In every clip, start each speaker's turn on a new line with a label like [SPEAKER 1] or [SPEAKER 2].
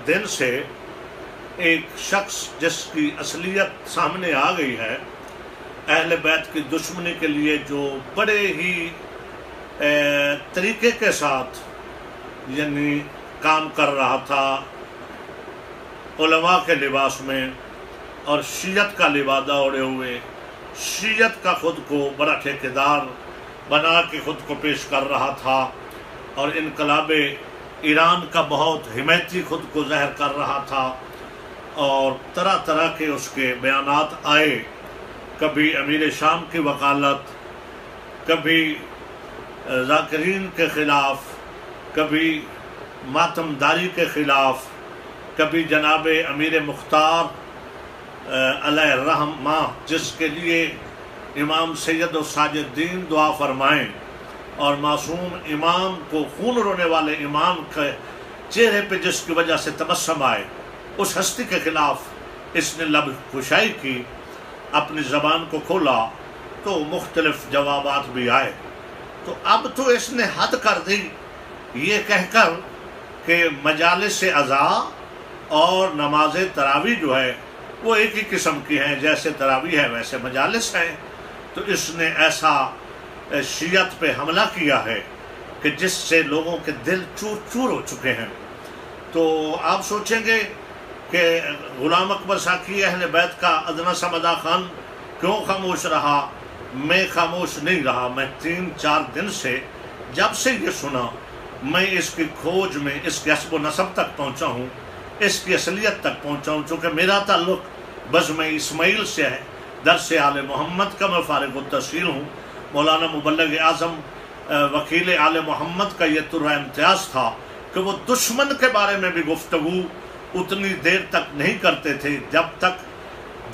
[SPEAKER 1] दिन से एक शख्स जिसकी असलियत सामने आ गई है, अहले बैत की दुश्मनी के लिए जो बड़े ही तरीके के साथ यानी काम कर रहा था, उलमा के लिबास में और शीयत का लिबादा ओढ़े हुए, शीयत का खुद को बड़ा ठेकेदार बना के खुद को पेश कर रहा था और इनकलाब ईरान का बहुत हिमायती खुद को ज़ाहिर कर रहा था और तरह तरह के उसके बयानात आए। कभी अमीर शाम की वकालत, कभी ज़ाकिरीन के ख़िलाफ़, कभी मातमदारी के ख़िलाफ़, कभी जनाब अमीर मुख्तार अलैहिर्रहमा जिसके लिए इमाम सैयद और साजिद्दीन दुआ फरमाएँ और मासूम इमाम को खून रोने वाले इमाम के चेहरे पे जिसकी वजह से तबस्सुम आए, उस हस्ती के ख़िलाफ़ इसने लब खुशाई की, अपनी ज़बान को खोला तो मुख्तलिफ जवाबात भी आए। तो अब तो इसने हद कर दी ये कहकर कि मजालिस अज़ा और नमाज तरावी जो है वो एक ही किस्म की है, जैसे तरावी है वैसे मजालिस है। तो इसने ऐसा शीयत पे हमला किया है कि जिससे लोगों के दिल चूर चूर हो चुके हैं। तो आप सोचेंगे कि गुलाम अकबर साकी अहले बैत का अदना समदा खान क्यों खामोश रहा। मैं खामोश नहीं रहा। मैं 3-4 दिन से जब से ये सुना मैं इसकी खोज में इसके हस्ब व नसब तक पहुँचा हूँ, इसकी असलियत तक पहुँचा हूँ। चूँकि मेरा ताल्लुक़ बज़्म इस्माइल से है, दरस आले मोहम्मद का मैं फ़ारिग़ तहसील हूँ। मौलाना मुबल्लिग़ आज़म वकील आले मोहम्मद का ये तुर्रा इम्तियाज़ था कि वो दुश्मन के बारे में भी गुफ्तगू उतनी देर तक नहीं करते थे जब तक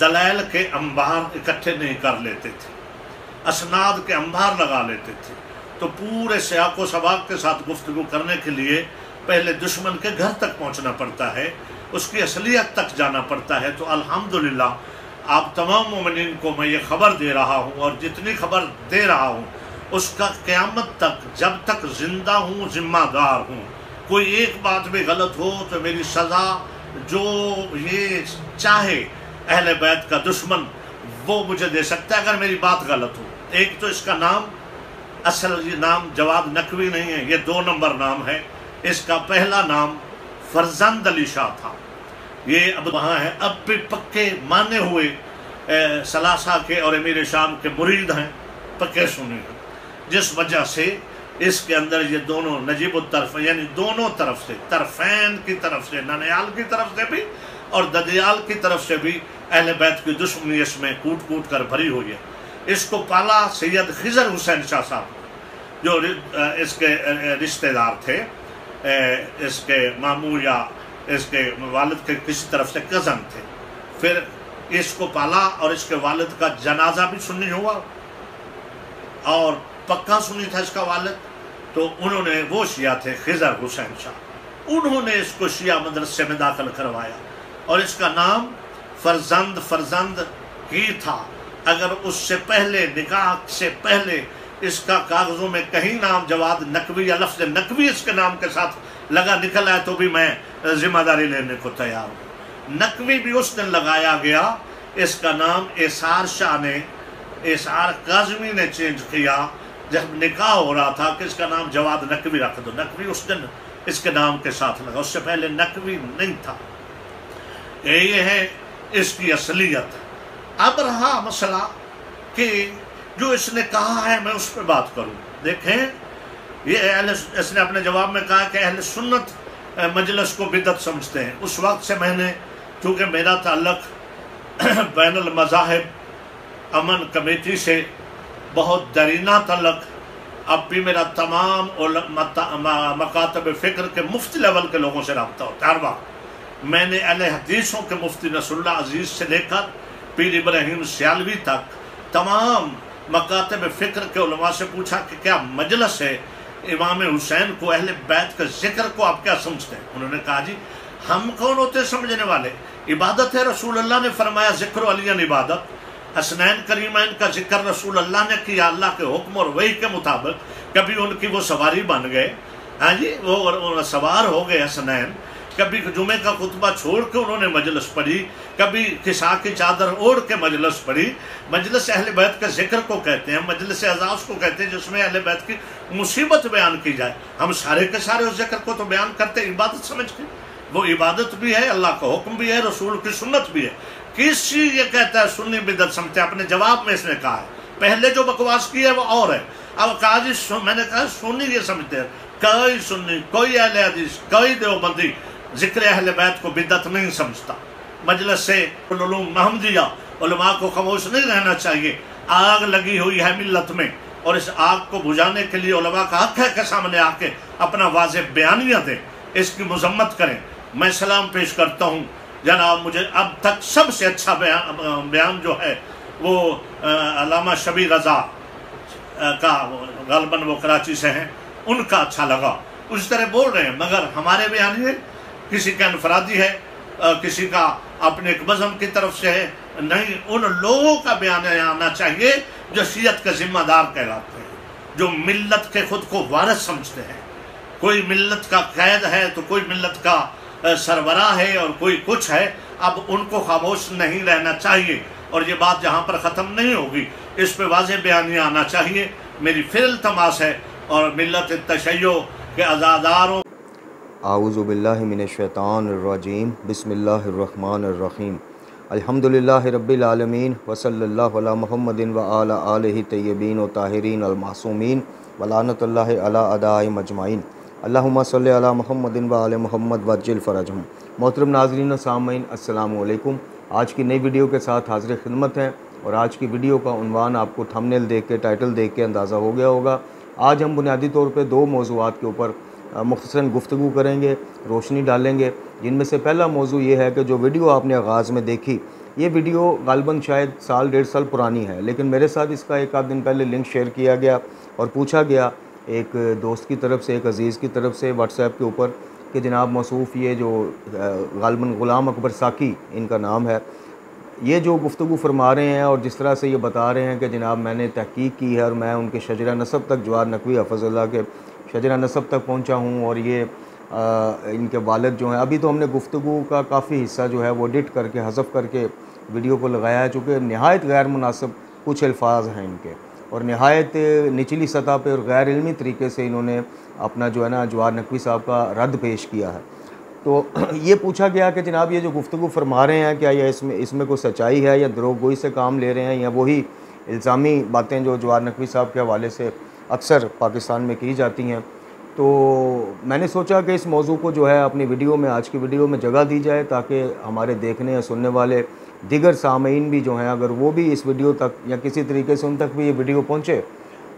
[SPEAKER 1] दलाइल के अंबार इकट्ठे नहीं कर लेते थे, असनाद के अंबार लगा लेते थे। तो पूरे सियाक़ो सबाक़ के साथ गुफ्तगू करने के लिए पहले दुश्मन के घर तक पहुंचना पड़ता है, उसकी असलियत तक जाना पड़ता है। तो अल्हम्दुलिल्लाह आप तमाम मोमिनीन को मैं ये ख़बर दे रहा हूँ और जितनी खबर दे रहा हूँ उसका क़यामत तक जब तक ज़िंदा हूँ ज़िम्मेदार हूँ। कोई एक बात भी गलत हो तो मेरी सज़ा जो ये चाहे अहले बैत का दुश्मन वो मुझे दे सकता है अगर मेरी बात गलत हो। एक तो इसका नाम असल ये नाम जवाद नकवी नहीं है, ये 2 नंबर नाम है। इसका पहला नाम फरजंद अली शाह था। ये अब वहाँ है, अब भी पक्के माने हुए सलासा के और अमीर शाम के मुरीद हैं, पक्के सुन्नी हैं, जिस वजह से इसके अंदर ये दोनों नजीब तरफ यानी दोनों तरफ से, तरफैन की तरफ से, ननियाल की तरफ से भी और ददियाल की तरफ से भी अहले बैत की दुश्मनी इसमें कूट कूट कर भरी हुई है। इसको पाला सैयद खिजर हुसैन शाह साहब जो इसके रिश्तेदार थे, इसके मामू या इसके वालिद के किसी तरफ से कज़न थे। फिर इसको पाला और इसके वालिद का जनाजा भी सुन्नी हुआ और पक्का सुन्नी था इसका वालिद। तो उन्होंने, वो शिया थे खिजर हुसैन शाह, उन्होंने इसको शिया मदरसे में दाखिल करवाया और इसका नाम फरजंद ही था। अगर उससे पहले, निकाह से पहले इसका कागजों में कहीं नाम जवाद नकवी या लफ्ज़ नकवी इसके नाम के साथ लगा निकल आए तो भी मैं जिम्मेदारी लेने को तैयार हूँ। नकवी भी उस दिन लगाया गया। इसका नाम एसार शाह ने, एसार काज़मी ने चेंज किया जब निकाह हो रहा था कि इसका नाम जवाद नकवी रख दो। नकवी उस दिन इसके नाम के साथ लगा, उससे पहले नकवी नहीं था। ये है इसकी असलियत। अब रहा मसला कि जो इसने कहा है मैं उस पर बात करूं। देखें, ये इसने अपने जवाब में कहा कि अहले सुन्नत मजलिस को बिदअत समझते हैं। उस वक्त से मैंने, चूँकि मेरा ताल्लुक़ बैनुल मज़ाहिब अमन कमेटी से बहुत दरीना ताल्लुक़, अब भी मेरा तमाम मकातब फ़िक्र के मुफ्ती लेवल के लोगों से रब्ता होता है। हर वक्त मैंने अहले हदीसों के मुफ्ती नसरुल्लाह अजीज़ से लेकर पीर इब्राहिम सियालवी तक तमाम मकातब फ़िक्र के उलमा से पूछा कि क्या मजलिस है इमाम हुसैन को, अहले बैत के ज़िक्र को आप क्या समझते हैं। उन्होंने कहा जी हम कौन होते समझने वाले, इबादत है। रसूल अल्लाह ने फरमाया ज़िक्र अलियन इबादत। हसनैन करीमैन का जिक्र रसूल अल्लाह ने किया अल्लाह के हुक्म और वही के मुताबिक। कभी उनकी वो सवारी बन गए, हाँ जी, वो सवार हो गए हसनैन, कभी जुमे का खुतबा छोड़ के उन्होंने मजलिस पढ़ी, कभी किसा की चादर ओढ़ के मजलिस पढ़ी। मजलिस अहले बैत के जिक्र को कहते हैं, मजलिस एजाज को कहते हैं, जिसमें अहले बैत की मुसीबत बयान की जाए। हम सारे के सारे उस जिक्र को तो बयान करते इबादत समझ के, वो इबादत भी है, अल्लाह का हुक्म भी है, रसूल की सुन्नत भी है। किसी ये कहता है सुन्नी बिदअत समझते, अपने जवाब में इसने कहा है, पहले जो बकवास की है वो और है। अब कहा जी मैंने कहा सुन्नी ये समझते हैं, कोई सुन्नी, कोई अहले हदीस, कोई देवबंदी जिक्र अहले बैत को बिदअत नहीं समझता। मजलिस से उलूम महमदिया उलमा को खामोश नहीं रहना चाहिए। आग लगी हुई है मिल्लत में, और इस आग को बुझाने के लिए उलमा का हक है कि सामने आके अपना वाज़ेह बयानिया दें, इसकी मजम्मत करें। मैं सलाम पेश करता हूँ जनाब, मुझे अब तक सबसे अच्छा बयान जो है वो अल्लामा शबीर रज़ा का, गालबन वो कराची से हैं, उनका अच्छा लगा। उस तरह बोल रहे हैं, मगर हमारे बयान है किसी का अनफरादी है, किसी का अपने एक मज़हब की तरफ से है, नहीं, उन लोगों का बयान आना चाहिए जो शियत के जिम्मेदार कहलाते हैं, जो मिल्लत के खुद को वारिस समझते हैं। कोई मिल्लत का कैद है तो कोई मिल्लत का सरबराह है और कोई कुछ है। अब उनको खामोश नहीं रहना चाहिए, और ये बात जहाँ पर ख़त्म नहीं होगी इस पर वाज़ेह बयानियाँ आना चाहिए। मेरी फिर इल्तमास है और मिल्लत तशय्यो के अज़ादारों
[SPEAKER 2] आऊज़ु बिल्लाहि मिनश्शैतानिर्रजीम बिस्मिल्लाहिर्रहमानिर्रहीम अल्हम्दुलिल्लाहि रब्बिल आलमीन व सल्लल्लाहु अला मुहम्मदिन व आला आलिहि तय्यबीन व ताहिरीन अल मासूमीन व लानतुल्लाहि अला अदाइहिम अजमाइन अल्लाहुम्मा सल्लि अला मुहम्मदिन व आले मुहम्मद वज्जिल फ़रजहुम। मोहतरम नाज़रीन व सामीन, अस्सलामु अलैकुम। आज की नई वीडियो के साथ हाज़िर खिदमत हैं, और आज की वीडियो का उन्वान आपको थंबनेल देख के, टाइटल देख के अंदाज़ा हो गया होगा। आज हम बुनियादी तौर पे दो मौज़ूआत के ऊपर मुख्तसरन गुफ्तगू करेंगे, रोशनी डालेंगे। जिनमें से पहला मौजू ये है कि जो वीडियो आपने आगाज़ में देखी, ये वीडियो गालबन शायद साल 1.5 साल पुरानी है, लेकिन मेरे साथ इसका एक आध दिन पहले लिंक शेयर किया गया और पूछा गया एक दोस्त की तरफ से, एक अज़ीज़ की तरफ से व्हाट्सएप के ऊपर कि जनाब मौसूफ़ ये जो गालबन ग़ुलाम अकबर साकी इनका नाम है, ये जो गुफ्तगू फरमा रहे हैं और जिस तरह से ये बता रहे हैं कि जनाब मैंने तहकीक की है और मैं उनके शजरा नसब तक, जवार नकवी हफ़ज़ुल्लाह के शजरा नसब तक पहुंचा हूं, और ये इनके वालिद जो हैं, अभी तो हमने गुफ्तगू का काफ़ी हिस्सा जो है वो एडिट करके, हज़फ करके वीडियो को लगाया है, चूँकि नहायत गैर मुनासिब कुछ अल्फाज हैं इनके, और नहायत निचली सतह पे और गैर इल्मी तरीके से इन्होंने अपना जो है ना जवार नकवी साहब का रद्द पेश किया है। तो ये पूछा गया कि जनाब ये जो गुफ्तगू फरमा रहे हैं, क्या ये इसमें कोई सच्चाई है या दरोगोई से काम ले रहे हैं, या वही इल्ज़ामी बातें जो जवार नकवी साहब के हवाले से अक्सर पाकिस्तान में की जाती हैं। तो मैंने सोचा कि इस मौजू को जो है अपनी वीडियो में, आज की वीडियो में जगह दी जाए, ताकि हमारे देखने या सुनने वाले दिगर सामीन भी जो हैं, अगर वो भी इस वीडियो तक या किसी तरीके से उन तक भी ये वीडियो पहुँचे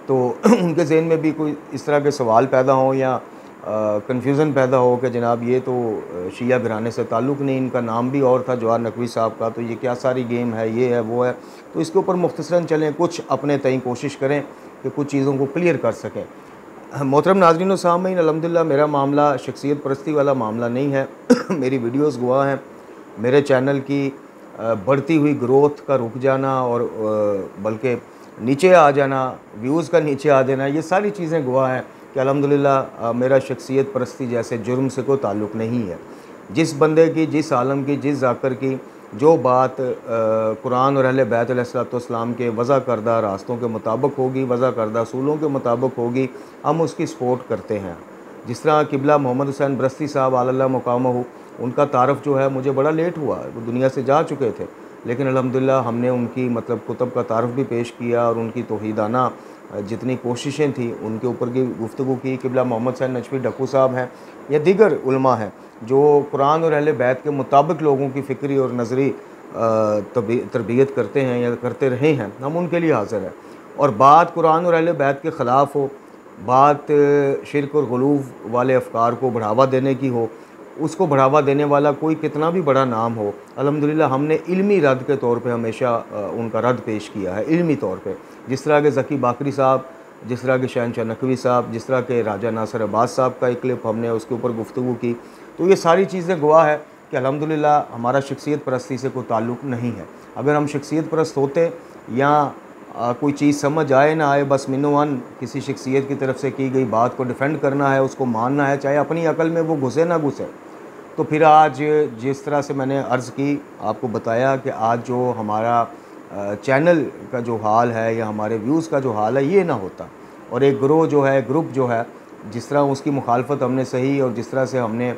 [SPEAKER 2] तो उनके जहन में भी कोई इस तरह के सवाल पैदा हों या कन्फ्यूज़न पैदा हो कि जनाब ये तो शिया घराने से ताल्लुक़ नहीं, इनका नाम भी और था जवार नकवी साहब का, तो ये क्या सारी गेम है, ये है वो है। तो इसके ऊपर मुख्तसरन चलें, कुछ अपने तय कोशिश करें कि कुछ चीज़ों को क्लियर कर सकें। मोहतरम नाज़रीन व सामीन, अल्हम्दुलिल्लाह मेरा मामला शख्सियत परस्ती वाला मामला नहीं है। मेरी वीडियोस गवाह हैं, मेरे चैनल की बढ़ती हुई ग्रोथ का रुक जाना और बल्कि नीचे आ जाना, व्यूज़ का नीचे आ जाना, ये सारी चीज़ें गवाह हैं कि अल्हम्दुलिल्लाह मेरा शख्सियत परस्ती जैसे जुर्म से कोई ताल्लुक़ नहीं है। जिस बंदे की, जिस आलम की, जिस जाकर की जो बात कुरान और अहले बैत अलैहिस्सलाम के वज़ा करदा रास्तों के मुताबिक होगी, वज़ा करदा असूलों के मुताबिक होगी, हम उसकी सपोर्ट करते हैं। जिस तरह किबला मोहम्मद हुसैन बरस्ती साहब आलल्लाह मुकामहू, उनका तारफ़ जो है मुझे बड़ा लेट हुआ, वो दुनिया से जा चुके थे, लेकिन अल्हम्दुलिल्लाह हमने उनकी मतलब कुतुब का तारफ़ भी पेश किया और उनकी तौहीदाना जितनी कोशिशें थी उनके ऊपर की गुफ्तगू की। किबला मोहम्मद हुसैन नजफ़ी डक्कू साहब हैं या दीगर उलमा हैं जो कुरान और अहले बैत के मुताबिक लोगों की फ़िक्री और नज़री तरबियत करते हैं या करते रहे हैं, हम उनके लिए हाज़िर हैं। और बात कुरान और अहले बैत के ख़िलाफ़ हो, बात शिरक और गुलूव वाले अफ़कार को बढ़ावा देने की हो, उसको बढ़ावा देने वाला कोई कितना भी बड़ा नाम हो, अल्हम्दुलिल्लाह हमने इल्मी रद्द के तौर पे हमेशा उनका रद्द पेश किया है, इल्मी तौर पे। जिस तरह के ज़की बाकरी साहब, जिस तरह के शहनशाह नकवी साहब, जिस तरह के राजा नासिर अब्बास साहब का एक क्लिप हमने उसके ऊपर गुफ्तगू की, तो ये सारी चीज़ें गवाह है कि अल्हम्दुलिल्लाह हमारा शख्सियत परस्ती से कोई ताल्लुक़ नहीं है। अगर हम शख्सियत परस्त होते या कोई चीज़ समझ आए ना आए, बस मिनोवन किसी शख्सियत की तरफ से की गई बात को डिफेंड करना है, उसको मानना है, चाहे अपनी अकल में वो घुसे ना घुसे, तो फिर आज जिस तरह से मैंने अर्ज़ की, आपको बताया कि आज जो हमारा चैनल का जो हाल है या हमारे व्यूज़ का जो हाल है ये ना होता, और एक ग्रुप जो है जिस तरह उसकी मुखालफत हमने सही और जिस तरह से हमने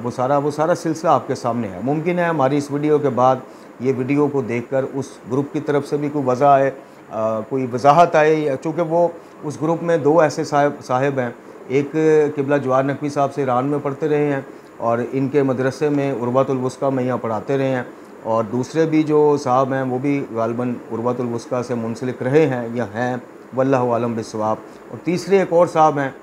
[SPEAKER 2] वो सारा सिलसिला आपके सामने है। मुमकिन है हमारी इस वीडियो के बाद ये वीडियो को देखकर उस ग्रुप की तरफ से भी कोई वजह आए, कोई वजाहत आए, चूँकि वो उस ग्रुप में 2 ऐसे साहिब हैं। एक किबला जवाहर नकवी साहब से ईरान में पढ़ते रहे हैं और इनके मदरसे में उर्वतुल वुस्का में यहाँ पढ़ाते रहे हैं, और दूसरे भी जो साहब हैं वो भी गालबन उर्वतुल वुस्का से मुंसलिक रहे हैं या हैं, वल्लाहु आलम बिस्सवाब। और तीसरे एक और साहब हैं,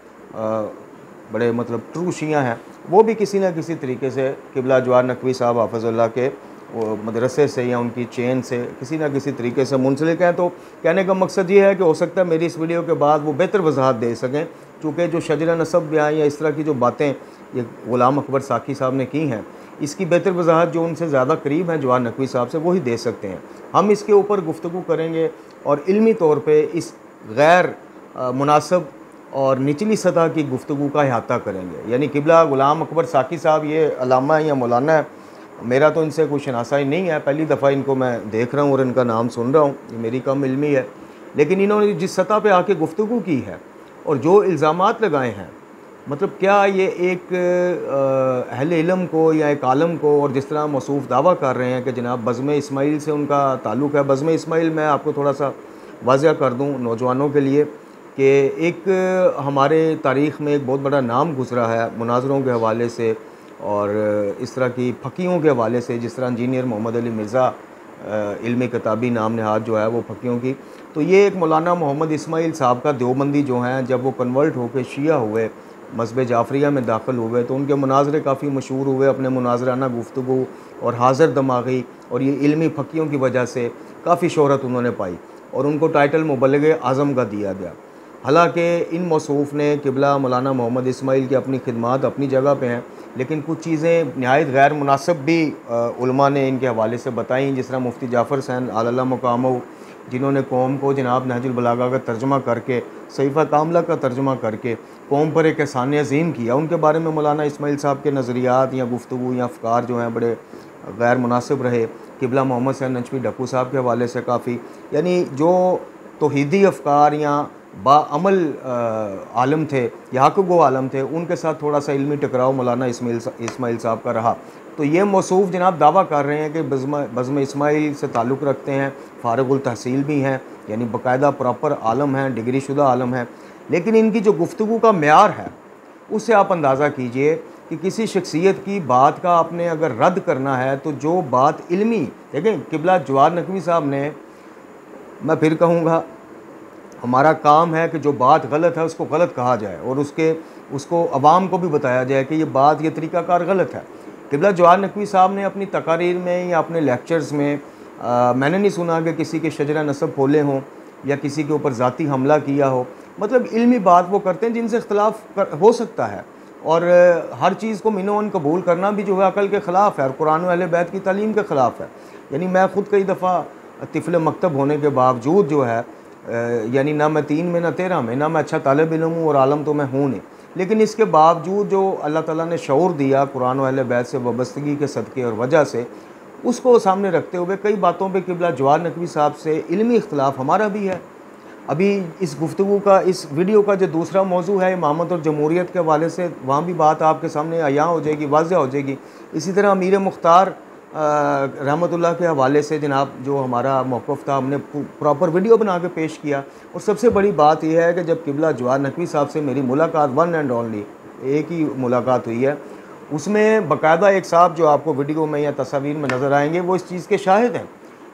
[SPEAKER 2] बड़े मतलब ट्रू शिया हैं, वो भी किसी न किसी तरीके से किबला जवाहर नकवी साहब हाफ़िज़ुल्लाह के वो मदरसे से या उनकी चेन से किसी न किसी तरीके से मुंसलिक हैं। तो कहने का मकसद ये है कि हो सकता है मेरी इस वीडियो के बाद वो बेहतर वजाहत दे सकें, क्योंकि जो शजरा नसब बयान या इस तरह की जो बातें ये ग़ुलाम अकबर साकी साहब ने की हैं, इसकी बेहतर वजाहत जो उनसे ज़्यादा करीब हैं जवाहर नकवी साहब से, वही दे सकते हैं। हम इसके ऊपर गुफ्तगू करेंगे और इल्मी तौर पे इस गैर मुनासिब और निचली सतह की गुफ्तगू का अहाता करेंगे। यानी किबला ग़ुलाम अकबर साकी साहब ये अलामा है या मौलाना है, मेरा तो इनसे कोई शनासाई नहीं है, पहली दफ़ा इनको मैं देख रहा हूँ और इनका नाम सुन रहा हूँ, ये मेरी कम इल्मी है। लेकिन इन्होंने जिस सतह पे आके गुफ्तगू की है और जो इल्ज़ामात लगाए हैं, मतलब क्या ये एक अहले इल्म को या एक आलम को, और जिस तरह मौसूफ़ दावा कर रहे हैं कि जनाब बज़्म इस्माइल से उनका ताल्लुक़ है। बज़्म इस्माइल मैं आपको थोड़ा सा वाज़ह कर दूँ नौजवानों के लिए कि एक हमारे तारीख़ में एक बहुत बड़ा नाम गुज़रा है मुनाज़रों के हवाले से और इस तरह की फ़कीयों के हवाले से, जिस तरह इंजीनियर मोहम्मद अली मिर्ज़ा इल्मी किताबी नाम नहाद जो है वो फ़कीयों की। तो ये एक मौलाना मोहम्मद इस्माइल साहब का देवबंदी जो हैं, जब वो कन्वर्ट होकर शिया हुए, मज़हब जाफ़रिया में दाखिल हुए, तो उनके मुनाज़रे काफ़ी मशहूर हुए अपने मुनाज़राना गुफ्तगू और हाज़िर दमागी और ये इल्मी फ़कीयों की वजह से काफ़ी शोहरत उन्होंने पाई और उनको टाइटल मुबल्लिग़ आज़म का दिया गया। हालांकि इन मौसूफ़ ने किबला मौलाना मोहम्मद इस्माइल की अपनी खिदमात अपनी जगह पे हैं, लेकिन कुछ चीज़ें नहायत गैर मुनासिब भी उलमा ने इनके हवाले से बताई, जिस तरह मुफ्ती जाफ़र हुसैन आला मुकामो, जिन्होंने कौम को जनाब नहजुल बलागा का तर्जुमा करके, सहीफ़ा कामला का तर्जुमा करके कौम पर एक एहसान अज़ीम किया। उनके बारे में मौलाना इस्माइल साहब के नज़रियात या गुफ्तगू या अफ़कार जो हैं बड़े गैर मुनासिब रहे। किबला मोहम्मद सैयद नजफ़ी डक्कू साहब के हवाले से काफ़ी, यानी जो तौहीदी अफ़कार या बाअमल आलम थे या हक़-गो आलम थे, उनके साथ थोड़ा सा इल्मी टकराव मौलाना इस्माइल साहब का रहा। तो ये मौसूफ़ जनाब दावा कर रहे हैं कि बज़्म इस्माइल से ताल्लुक़ रखते हैं, फ़ारिग़ुल तहसील भी हैं, यानी बाकायदा प्रॉपर आलम हैं, डिग्री शुदा आलम हैं। लेकिन इनकी जो गुफ्तगू का मेयार है उससे आप अंदाज़ा कीजिए कि किसी शख्सियत की बात का आपने अगर रद्द करना है तो जो बात इल्मी, देखें किबला जवाहर नकवी साहब ने, मैं फिर कहूँगा, हमारा काम है कि जो बात गलत है उसको गलत कहा जाए और उसको अवाम को भी बताया जाए कि ये बात, ये तरीक़ाकार गलत है। किबला जवाहर नकवी साहब ने अपनी तकारीर में या अपने लेक्चर्स में मैंने नहीं सुना कि किसी के शजरा नसब खोले हों या किसी के ऊपर ज़ाती हमला किया हो। मतलब इल्मी बात वो करते हैं जिनसे इख्तलाफ हो सकता है, और हर चीज़ को मिनो-अन कबूल करना भी जो है अकल के ख़िलाफ़ है और कुरान व अहले बैत की तालीम के ख़िलाफ़ है। यानी मैं ख़ुद कई दफ़ा तिफ़्ल मकतब होने के बावजूद जो है, यानी ना मैं 3 में ना 13 में, ना मैं अच्छा तालिब इल्म हूँ और आलम तो मैं हूँ नहीं, लेकिन इसके बावजूद जो अल्लाह ताला ने शऊर दिया कुरान व अहले बैत से वाबस्तगी के सदक़े और वजह से, उसको सामने रखते हुए कई बातों पे किबला जवाहर नकवी साहब से इल्मी इख्तिलाफ हमारा भी है। अभी इस गुफ्तगू का, इस वीडियो का जो दूसरा मौजू है इमामत और जमहूरियत के हवाले से, वहाँ भी बात आपके सामने अयां हो जाएगी, वाज़ह हो जाएगी। इसी तरह अमीर मुख्तार रहमतुल्लाह के हवाले से जनाब जो हमारा मौक़िफ़ था, हमने प्रॉपर वीडियो बना के पेश किया। और सबसे बड़ी बात यह है कि जब किबला जवाहर नकवी साहब से मेरी मुलाकात वन एंड ओनली एक ही मुलाकात हुई है, उसमें बाकायदा एक साहब जो आपको वीडियो में या तस्वीर में नज़र आएंगे वो इस चीज़ के शाहिद हैं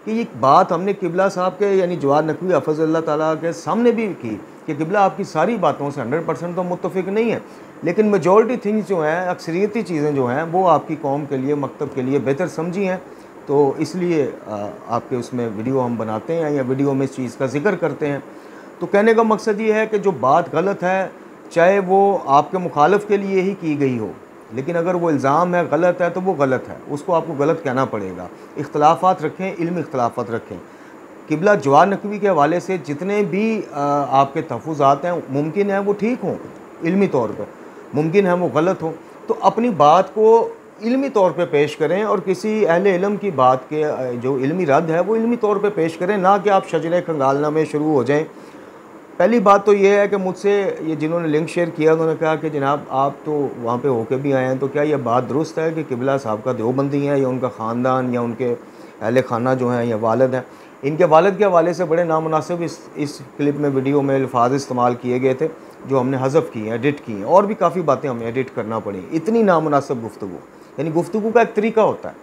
[SPEAKER 2] कि ये बात हमने किबला साहब के यानी जवाहर नकवी हफ़िज़हुल्लाह ताला के सामने भी की कि किबला आपकी सारी बातों से 100% तो मुत्तफ़िक़ नहीं है, लेकिन मेजॉरिटी थिंग्स जो हैं, अक्सरियती चीज़ें जो हैं, वो आपकी कौम के लिए, मकतब के लिए बेहतर समझी हैं। तो इसलिए आपके उसमें वीडियो हम बनाते हैं या वीडियो में इस चीज़ का ज़िक्र करते हैं। तो कहने का मकसद ये है कि जो बात गलत है, चाहे वो आपके मुखालिफ के लिए ही की गई हो, लेकिन अगर वो इल्ज़ाम है गलत है तो वो गलत है, उसको आपको गलत कहना पड़ेगा। इख्तलाफात रखें, इल्मी इख्तलाफात रखें। किबला जवाहर नकवी के हवाले से जितने भी आपके तहफ़्फ़ुज़ात हैं, मुमकिन है वो ठीक हों, इल्मी तौर पर मुमकिन है वो गलत हो, तो अपनी बात को इल्मी तौर पे पेश करें और किसी अहले इल्म की बात के जो इल्मी रद्द है वो इल्मी तौर पे पेश करें, ना कि आप शजरे खंगालना में शुरू हो जाएं। पहली बात तो ये है कि मुझसे ये जिन्होंने लिंक शेयर किया उन्होंने कहा कि जनाब आप तो वहाँ पे होके भी आए हैं, तो क्या ये बात दुरुस्त है कि किबला साहब का देवबंदी है या उनका ख़ानदान या उनके अहले खाना जो हैं या वालिद हैं। इनके वालिद के हवाले से बड़े नामुनासिब इस क्लिप में वीडियो में अल्फाज इस्तेमाल किए गए थे जो हमने हज़फ किए हैं, एडिट किए हैं, और भी काफ़ी बातें हमें एडिट करना पड़ी। इतनी नामुनासिब गुफ्तगू, यानी गुफ्तगू का एक तरीका होता है।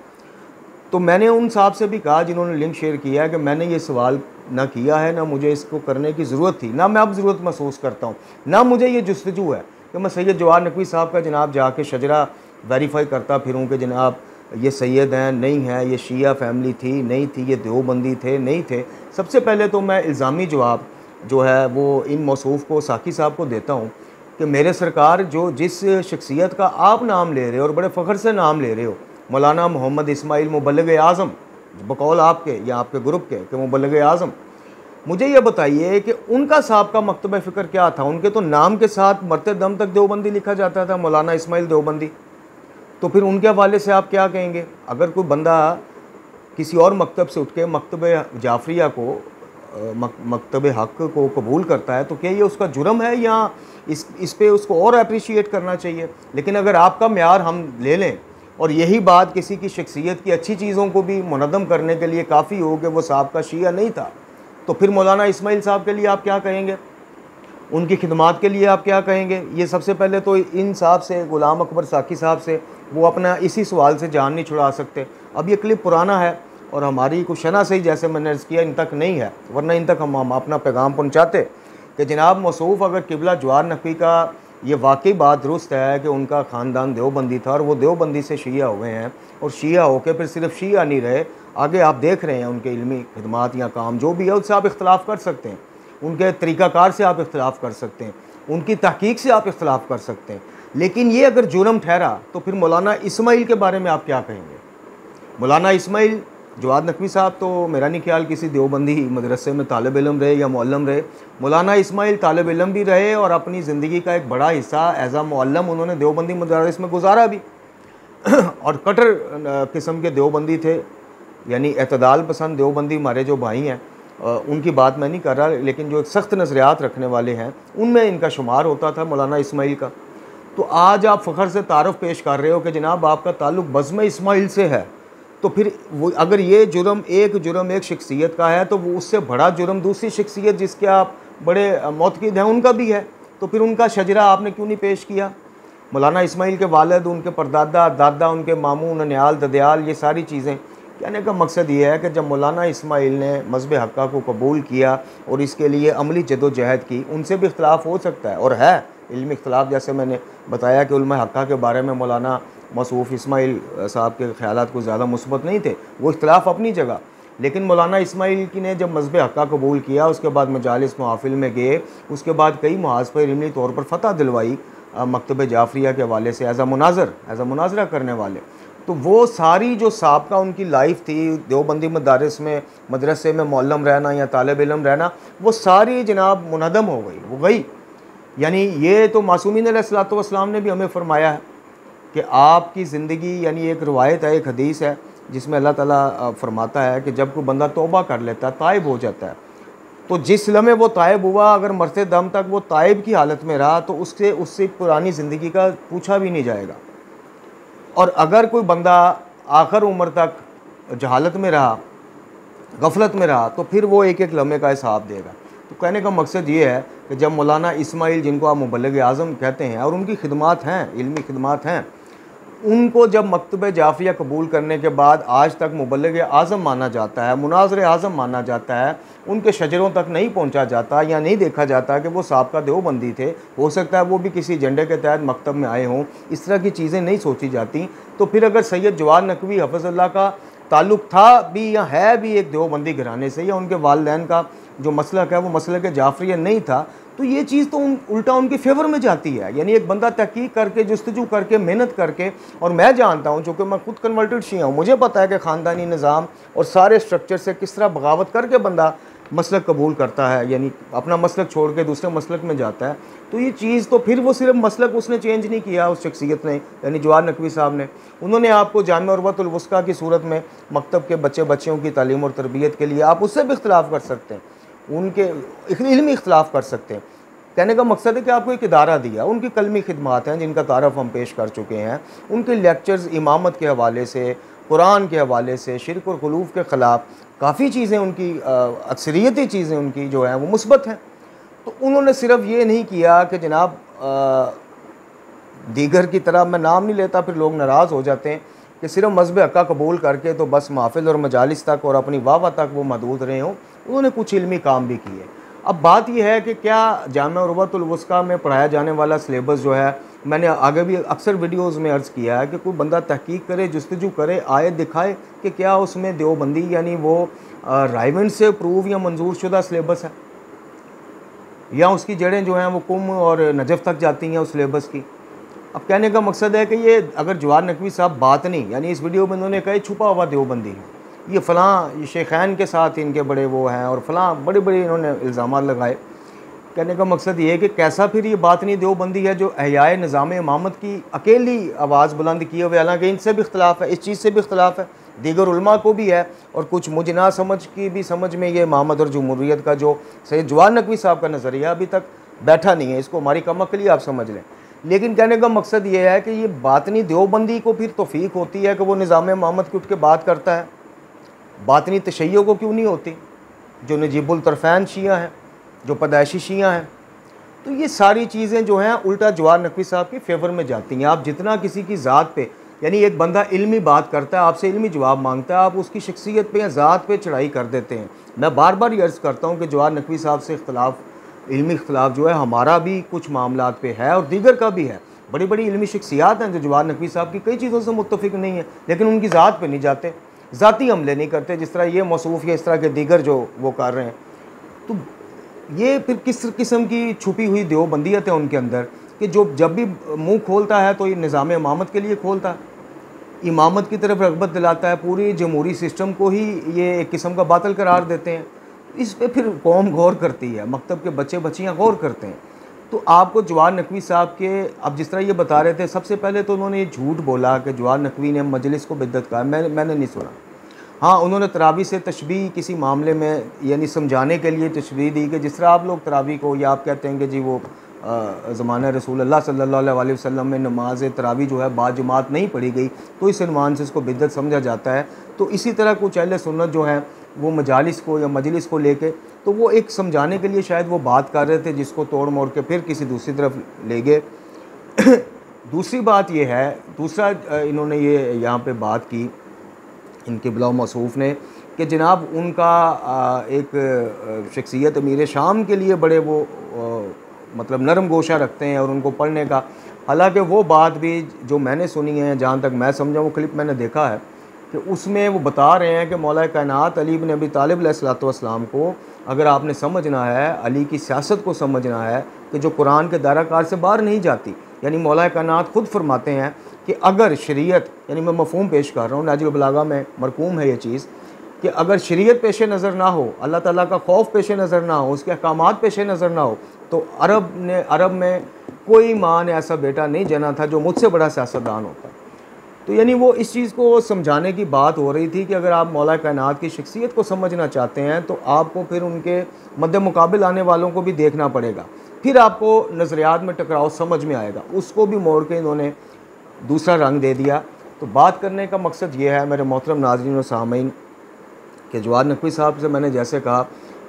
[SPEAKER 2] तो मैंने उन साहब से भी कहा जिन्होंने लिंक शेयर किया है कि मैंने ये सवाल ना किया है, ना मुझे इसको करने की ज़रूरत थी, ना मैं अब ज़रूरत महसूस करता हूँ, ना मुझे ये जुस्तजू है कि मैं सैयद जवाहर नकवी साहब का जनाब जाके शजरा वेरीफाई करता फिरूँ कि जनाब ये सैयद हैं, नहीं है, ये शिया फैमिली थी, नहीं थी, ये देवबंदी थे, नहीं थे। सबसे पहले तो मैं इल्ज़ामी जवाब जो है वो इन मौसूफ़ को, साकी साहब को देता हूँ कि मेरे सरकार जो जिस शख्सियत का आप नाम ले रहे हो और बड़े फ़ख्र से नाम ले रहे हो, मौलाना मोहम्मद इस्माइल मुबल्लिग आज़म, बकौल आपके या आपके ग्रुप के मुबल्लिग आज़म, मुझे ये बताइए कि उनका साहब का मकतब फ़िक्र क्या था? उनके तो नाम के साथ मरते दम तक देवबंदी लिखा जाता था, मौलाना इस्माइल देवबंदी। तो फिर उनके हवाले से आप क्या कहेंगे? अगर कोई बंदा किसी और मकतब से उठ के मकतब जाफरिया को, मकतब हक़ को कबूल करता है, तो क्या ये उसका जुर्म है या इस पे उसको और अप्रिशिएट करना चाहिए? लेकिन अगर आपका म्यार हम ले लें और यही बात किसी की शख्सियत की अच्छी चीज़ों को भी मुनज़्ज़म करने के लिए काफ़ी हो कि वो साहब का शिया नहीं था, तो फिर मौलाना इस्माइल साहब के लिए आप क्या कहेंगे? उनकी खिदमात के लिए आप क्या कहेंगे? ये सबसे पहले तो इन साहब से, गुलाम अकबर साकी साहब से, वो अपना इसी सवाल से जान नहीं छुड़ा सकते। अब ये क्लिप पुराना है और हमारी कुछ शना से ही, जैसे मैंने अर्ज़ किया, इन तक नहीं है, वरना इन तक हम अपना पैगाम पहुँचाते कि जनाब मौसूफ़ अगर किबला जवाहर नकवी का ये वाकई बात दुरुस्त है कि उनका ख़ानदान देवबंदी था और वो देवबंदी से शिया हुए हैं और शिया होकर फिर सिर्फ शिया नहीं रहे, आगे आप देख रहे हैं उनके इल्मी खिदमात या काम जो भी है उससे आप इख्तलाफ कर सकते हैं, उनके तरीक़ाकार से आप इख्तलाफ कर सकते हैं, उनकी तहकीक से आप इख्तलाफ कर सकते हैं, लेकिन ये अगर जुर्म ठहरा तो फिर मौलाना इस्माइल के बारे में आप क्या कहेंगे? मौलाना इस्माइल जवाहर नकवी साहब तो मेरा नहीं ख्याल किसी देवबंदी मदरसे में तालिब इल्म रहे या मुअल्लम रहे। मौलाना इस्माइल तालिब इल्म भी रहे और अपनी ज़िंदगी का एक बड़ा हिस्सा एज़ आ मुअल्लम उन्होंने देवबंदी मदारिस में गुजारा भी और कटर किस्म के देवबंदी थे, यानी एतदाल पसंद देवबंदी हमारे जो भाई हैं उनकी बात मैं नहीं कर रहा, लेकिन जो एक सख्त नज़रियात रखने वाले हैं उनमें इनका शुमार होता था मौलाना इस्माइल का। तो आज आप फ़ख्र से तारुफ़ पेश कर रहे हो कि जनाब आपका ताल्लुक़ बज़्म इस्माइल से है, तो फिर वो अगर ये जुर्म एक शख्सियत का है तो वो उससे बड़ा जुर्म दूसरी शख्सियत जिसके आप बड़े मोतक़िद हैं उनका भी है, तो फिर उनका शजरा आपने क्यों नहीं पेश किया? मौलाना इस्माइल के वालिद, उनके परदादा, दादा, उनके मामू, ननियाल, ददयाल, ये सारी चीज़ें, कहने का मकसद ये है कि जब मौलाना इस्माइल ने मज़हब हक़्क़ा को कबूल किया और इसके लिए अमली जदोजहद की, उनसे भी इख्तलाफ हो सकता है और है इल्मी इख्तलाफ, जैसे मैंने बताया कि उलमा हक़्क़ा के बारे में मौलाना मौसूफ़ इस्माइल साहब के ख़यालात कुछ ज़्यादा मुस्बत नहीं थे, वो इख्तलाफ अपनी जगह। लेकिन मौलाना इस्माइल की ने जब मज़हब हक़्क़ा कबूल किया, उसके बाद मजालिस महफ़िल में गए, उसके बाद कई महाज़ पर इल्मी तौर पर फ़तह दिलवाई मकतब जाफरिया के हवाले से एज़ आ मुनाजरा करने वाले, तो वो सारी जो साबका उनकी लाइफ थी देवबंदी मदरसे में मुअल्लम रहना या तालिब इल्म रहना, वो सारी जनाब मुनहदम हो गई, वो गई। यानी ये तो मासूमीन अलैहिस्सलातु वस्सलाम ने भी हमें फरमाया है कि आपकी ज़िंदगी, यानी एक रवायत है, एक हदीस है जिसमें अल्लाह ताला फरमाता है कि जब कोई बंदा तौबा कर लेता है, ताइब हो जाता है, तो जिस लम्हे वो ताइब हुआ, अगर मरते दम तक वो ताइब की हालत में रहा तो उससे पुरानी ज़िंदगी का पूछा भी नहीं जाएगा। और अगर कोई बंदा आखिर उम्र तक जहालत में रहा, गफलत में रहा, तो फिर वो एक एक लम्हे का हिसाब देगा। तो कहने का मकसद ये है कि जब मौलाना इस्माइल, जिनको आप मुबल्लिग आज़म कहते हैं और उनकी खिदमात हैं, इल्मी खिदमात हैं, उनको जब मकतब जाफिया कबूल करने के बाद आज तक मुबल्लिग आज़म माना जाता है, मुनाज़िर आज़म माना जाता है, उनके शजरों तक नहीं पहुंचा जाता या नहीं देखा जाता कि वो साबका देवबंदी थे, हो सकता है वो भी किसी एजेंडे के तहत मकतब में आए हों, इस तरह की चीज़ें नहीं सोची जाती। तो फिर अगर सैयद जवाहर नकवी हफ़िज़ुल्लाह का ताल्लुक़ था भी या है भी एक देवबंदी घराने से, या उनके वालिदैन का जो मसलक है वो मसलक जाफरिया नहीं था, तो ये चीज़ तो उल्टा उनके फेवर में जाती है। यानी एक बंदा तहकीक करके, जुस्तजू करके, मेहनत करके, और मैं जानता हूँ चूँकि मैं खुद कन्वर्टेड शिया हूँ, मुझे पता है कि ख़ानदानी निज़ाम और सारे स्ट्रक्चर से किस तरह बगावत करके बंदा मसलक कबूल करता है, यानी अपना मसलक छोड़ के दूसरे मसलक में जाता है, तो ये चीज़ तो फिर वो सिर्फ मसलक उसने चेंज नहीं किया उस शख्सियत ने, यानी जवाहर नकवी साहब ने, उन्होंने आपको जामिया उर्वतुल वुस्का की सूरत में मकतब के बच्चियों की तालीम और तरबियत के लिए आप उससे भी इख्तलाफ कर सकते हैं, उनके इल्मी इख्तलाफ कर सकते हैं। कहने का मकसद है कि आपको एक इदारा दिया, उनकी कलमी खिदमात हैं जिनका तारफ़ हम पेश कर चुके हैं, उनके लेक्चर्स इमामत के हवाले से, कुरान के हवाले से, शिरक और खुलूफ के ख़िलाफ़ काफ़ी चीज़ें उनकी, अक्सरियती चीज़ें उनकी जो हैं वो मुस्बत हैं। तो उन्होंने सिर्फ ये नहीं किया कि जनाब दीगर की तरह, मैं नाम नहीं लेता फिर लोग नाराज़ हो जाते हैं, कि सिर्फ मज़हब हक़ कबूल करके तो बस महफ़िल और मजालिस तक और अपनी वाह तक वो महदूद रहे हों, उन्होंने कुछ इल्मी काम भी किए। अब बात यह है कि क्या जामिया उर्वतुल वुस्का में पढ़ाया जाने वाला सिलेबस जो है, मैंने आगे भी अक्सर वीडियोज़ में अर्ज़ किया है कि कोई बंदा तहकीक करे, जुस्तजू करे, आयत दिखाए कि क्या उसमें देवबंदी यानी वो राइवेंट से अप्रूव या मंजूर शुदा सिलेबस है, या उसकी जड़ें जो हैं वो कुम और नजफ़ तक जाती हैं उस सिलेबस की। अब कहने का मकसद है कि ये अगर जवाहर नकवी साहब बात नहीं, यानी इस वीडियो में उन्होंने कहा छुपा हुआ देवबंदी है, ये फ़लाँ ये शेखैन के साथ इनके बड़े वो हैं और फ़लाँ बड़े बड़े इन्होंने इल्ज़ाम लगाए। कहने का मकसद ये है कि कैसा फिर ये बात नहीं देवबंदी है जो अहयाए निज़ाम इमामत की अकेली आवाज़ बुलंद किए हुए, हालांकि इनसे भी इख्तलाफ है, इस चीज़ से भी इख्तलाफ है, दीगर उलमा को भी है, और कुछ मुझ ना समझ की भी समझ में ये इमामत और जमहूरियत का जो सैयद जवाहर नकवी साहब का नज़रिया अभी तक बैठा नहीं है, इसको हमारी कम अक्ली आप समझ लें। लेकिन कहने का मकसद ये है कि ये बातनी देवबंदी को फिर तौफीक होती है कि वो निज़ाम इमामत की उठ के बात करता है, बातनी तशय्यो को क्यों नहीं होती, जो नजीबुल तरफ़ैन शिया हैं, जो पैदाइशी शिया हैं। तो ये सारी चीज़ें जो हैं उल्टा जवाहर नकवी साहब के फेवर में जाती हैं। आप जितना किसी की ज़ात पे, यानी एक बंदा इल्मी बात करता है, आपसे इल्मी जवाब मांगता है, आप उसकी शख्सियत पे या ज़ात पे चढ़ाई कर देते हैं। मैं बार बार ये अर्ज़ करता हूँ कि जवाहर नकवी साहब से इख्तलाफ, इल्मी इख्तलाफ जो है हमारा भी कुछ मामलात पे है और दीगर का भी है। बड़ी बड़ी इल्मी शख्सियात हैं जो जवाहर नकवी साहब की कई चीज़ों से मुत्तफिक नहीं है, लेकिन उनकी ज़ात पे नहीं जाते, ज़ाती हमले नहीं करते, जिस तरह ये मौसूफ या इस तरह के दीगर जो वो कर रहे हैं। तो ये फिर किस किस्म की छुपी हुई देवबंदियत है उनके अंदर कि जो जब भी मुंह खोलता है तो ये निज़ाम इमामत के लिए खोलता है, इमामत की तरफ रग़बत दिलाता है, पूरी जमहूरी सिस्टम को ही ये एक किस्म का बातिल करार देते हैं। इस पे फिर कौम गौर करती है, मकतब के बच्चे बच्चियाँ गौर करते हैं। तो आपको जवाहर नकवी साहब के, अब जिस तरह ये बता रहे थे, सबसे पहले तो उन्होंने ये झूठ बोला कि जवाहर नकवी ने मजलिस को बिद्दत कहा, मैंने नहीं सुना। हाँ, उन्होंने तरावी से तशबीह किसी मामले में यानी समझाने के लिए तशबीह दी कि जिस तरह आप लोग तरावी को, या आप कहते हैं कि जी वो ज़माना रसूलुल्लाह सल्लल्लाहु अलैहि वसल्लम में नमाज तरावी जो है बाजमात नहीं पढ़ी गई, तो इस इनवान से इसको बिद्दत समझा जाता है। तो इसी तरह कुछ अहले सुन्नत जो है वो मजालिस को या मजलिस को लेके, तो वो एक समझाने के लिए शायद वो बात कर रहे थे, जिसको तोड़ मोड़ के फिर किसी दूसरी तरफ ले गए। दूसरी बात ये है, दूसरा इन्होंने ये यहाँ पे बात की इनके बिला मौसूफ़ ने कि जनाब उनका एक शख्सियत अमीर शाम के लिए बड़े वो मतलब नरम गोशा रखते हैं और उनको पढ़ने का, हालांकि वो बात भी जो मैंने सुनी है, जहाँ तक मैं समझा, वो क्लिप मैंने देखा है कि उसमें वो बता रहे हैं कि मौला कायनात अली इब्न अबी तालिब अलैहिस्सलातु वस्सलाम को अगर आपने समझना है, अली की सियासत को समझना है कि जो कुरान के दायरा-कार से बाहर नहीं जाती, यानी मौला कायनात ख़ुद फरमाते हैं कि अगर शरीयत, यानी मैं मफ़हूम पेश कर रहा हूँ, नाजिल बलागा में मरकूम है ये चीज़, कि अगर शरीयत पेश नज़र ना हो, अल्लाह ताला का खौफ पेश नज़र ना हो, उसके अहकामात पेश नज़र ना हो, तो अरब में कोई माँ ने ऐसा बेटा नहीं जना था जो मुझसे बड़ा सियासतदान होता। तो यानी वो इस चीज़ को समझाने की बात हो रही थी कि अगर आप मौला कायनात की शख्सियत को समझना चाहते हैं तो आपको फिर उनके मद्दे मुकाबिल आने वालों को भी देखना पड़ेगा, फिर आपको नज़रियात में टकराव समझ में आएगा। उसको भी मोड़ के इन्होंने दूसरा रंग दे दिया। तो बात करने का मकसद ये है मेरे मोहतरम नाज़रीन और सामीन कि जवाहर नकवी साहब से मैंने जैसे कहा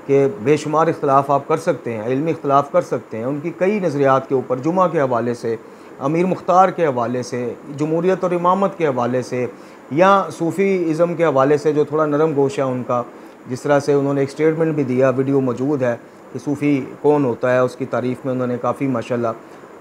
[SPEAKER 2] कि बेशुमार इख्तलाफ आप कर सकते हैं, इल्मी इख्तलाफ कर सकते हैं, उनकी कई नज़रियात के ऊपर, जुमा के हवाले से, अमीर मुख्तार के हवाले से, जमहूरियत और इमामत के हवाले से, या सूफ़ी इज़म के हवाले से जो थोड़ा नरम गोशा है उनका, जिस तरह से उन्होंने एक स्टेटमेंट भी दिया, वीडियो मौजूद है कि सूफ़ी कौन होता है, उसकी तारीफ़ में उन्होंने काफ़ी माशाल्लाह,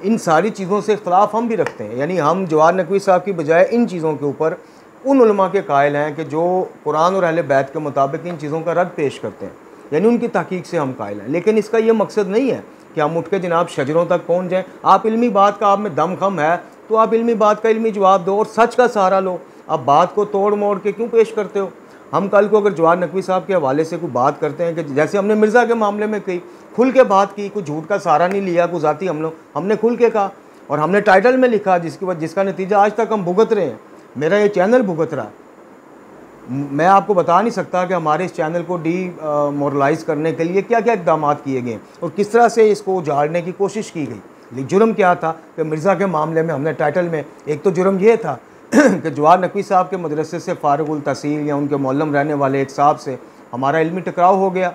[SPEAKER 2] इन सारी चीज़ों से इख्तलाफ हम भी रखते हैं। यानी हम जवाहर नकवी साहब की बजाय इन चीज़ों के ऊपर उन उलमा के कायल हैं कि जो कुरान और अहले बैत के मुताबिक इन चीज़ों का रद्द पेश करते हैं, यानी उनकी तहकीक से हम कायल हैं। लेकिन इसका ये मकसद नहीं है कि हम उठ के जनाब शजरों तक पहुँच जाएँ। आप इल्मी बात का, आप में दम खम है तो आप इल्मी बात का इल्मी जवाब दो और सच का सहारा लो। आप बात को तोड़ मोड़ के क्यों पेश करते हो? हम कल को अगर जवाहर नकवी साहब के हवाले से कोई बात करते हैं कि जैसे हमने मिर्ज़ा के मामले में कही, खुल के बात की, कोई झूठ का सहारा नहीं लिया, कोई ज़ाती हमने खुल के कहा और हमने टाइटल में लिखा जिसका नतीजा आज तक हम भुगत रहे हैं। मेरा ये चैनल भुगत रहा है। मैं आपको बता नहीं सकता कि हमारे इस चैनल को मोरलाइज करने के लिए क्या क्या इक़दाम किए गए और किस तरह से इसको उजाड़ने की कोशिश की गई। लेकिन जुर्म क्या था कि मिर्ज़ा के मामले में हमने टाइटल में, एक तो जुर्म ये था कि जवाहर नकवी साहब के मदरसे से फ़ारिगुल तहसील या उनके मौलम रहने वाले एक साहब से हमारा इल्मी टकराव हो गया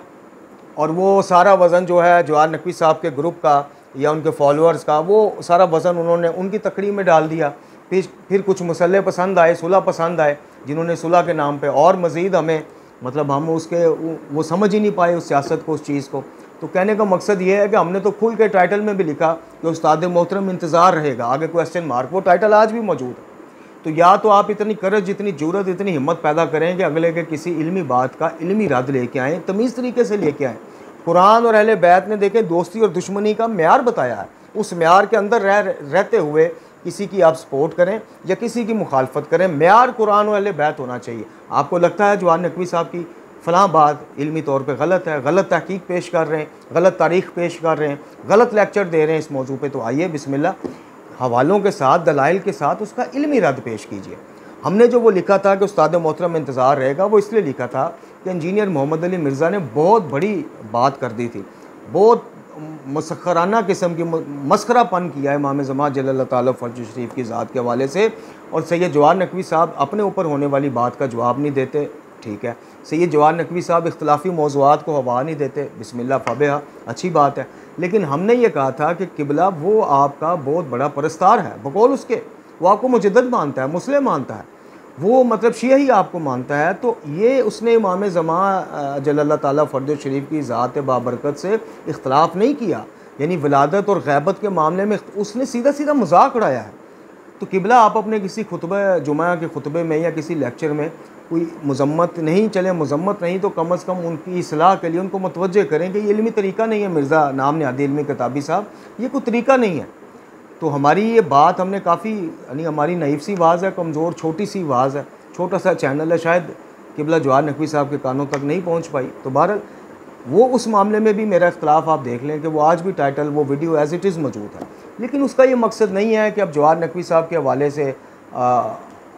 [SPEAKER 2] और वो सारा वज़न जो है जवाहर नकवी साहब के ग्रुप का या उनके फॉलोअर्स का, वो सारा वज़न उन्होंने उनकी तकड़ी में डाल दिया। फिर कुछ मुसल्ले पसंद आए, सुलह पसंद आए, जिन्होंने सुलह के नाम पे और मज़ीद हमें मतलब हम उसके वो समझ ही नहीं पाए उस सियासत को, उस चीज़ को। तो कहने का मकसद ये है कि हमने तो खुल के टाइटल में भी लिखा कि उस्ताद मोहतरम इंतज़ार रहेगा, आगे क्वेश्चन मार्क, वो टाइटल आज भी मौजूद है। तो या तो आप इतनी करज, इतनी जुरत, इतनी हिम्मत पैदा करें कि अगले के किसी इल्मी बात का इल्मी रद्द लेके आएँ, तमीज़ तरीके से लेके आएँ। कुरान और अहले बैत ने देखें दोस्ती और दुश्मनी का म्यार बताया है, उस म्यार के अंदर रहते हुए किसी की आप सपोर्ट करें या किसी की मुखालफत करें, म्यार कुरान और अहले बैत होना चाहिए। आपको लगता है जवाहर नकवी साहब की फ़लाँ बात इल्मी तौर पे गलत है, गलत तहकीक पेश कर रहे हैं, गलत तारीख़ पेश कर रहे हैं, गलत लेक्चर दे रहे हैं इस मौजू पे, तो आइए बिस्मिल्लाह हवालों के साथ, दलाइल के साथ उसका इल्मी रद्द पेश कीजिए। हमने जो वो लिखा था कि उस्ताद मोहतरम इंतज़ार रहेगा, वो इसलिए लिखा था कि इंजीनियर मोहम्मद अली मिर्ज़ा ने बहुत बड़ी बात कर दी थी, बहुत मसखराना किस्म की मस्खरापन किया है इमाम ज़मान जल्लल्लाहु ताला फ़र्ज शरीफ की ज़ात के हवाले से, और सैयद जवाहर नकवी साहब अपने ऊपर होने वाली बात का जवाब नहीं देते। ठीक है, सैयद जवाहर नकवी साहब इख्तलाफी मौज़ूआत को हवा नहीं देते, बिस्मिल्लाह फ़ाबिहा, अच्छी बात है। लेकिन हमने ये कहा था कि किबला वो आपका बहुत बड़ा परस्तार है, बकौल उसके वो आपको मुजद्दिद मानता है, मुस्लिम मानता है, वो मतलब शिया ही आपको मानता है। तो ये उसने इमाम ज़मान जल्लल्लाहु ताला फ़र्ज शरीफ की ज़ात बाबरकत से इख्तलाफ नहीं किया, यानी विलादत और ग़ैबत के मामले में उसने सीधा सीधा मजाक उड़ाया है। तो किबला आप अपने किसी खुतबे जुमा के खुतबे में या किसी लेक्चर में कोई मजम्मत नहीं, चले मजम्मत नहीं तो कम अज़ कम उनकी इस्लाह के लिए उनको मुतवज्जे करें कि ये इल्मी तरीक़ा नहीं है। मिर्ज़ा नाम नहादी इल्मी किताबी साहब, ये कोई तरीक़ा नहीं है। तो हमारी ये बात हमने काफ़ी, यानी हमारी नाइफ सी आवाज़ है, कमज़ोर छोटी सी आवाज़ है, छोटा सा चैनल है, शायद किबला जवाहर नकवी साहब के कानों तक नहीं पहुँच पाई। तो बहरहाल वो उस मामले में भी मेरा इख्तलाफ आप देख लें कि वो आज भी टाइटल, वो वीडियो एज़ इट इज़ मौजूद है। लेकिन उसका ये मकसद नहीं है कि अब जवाहर नकवी साहब के हवाले से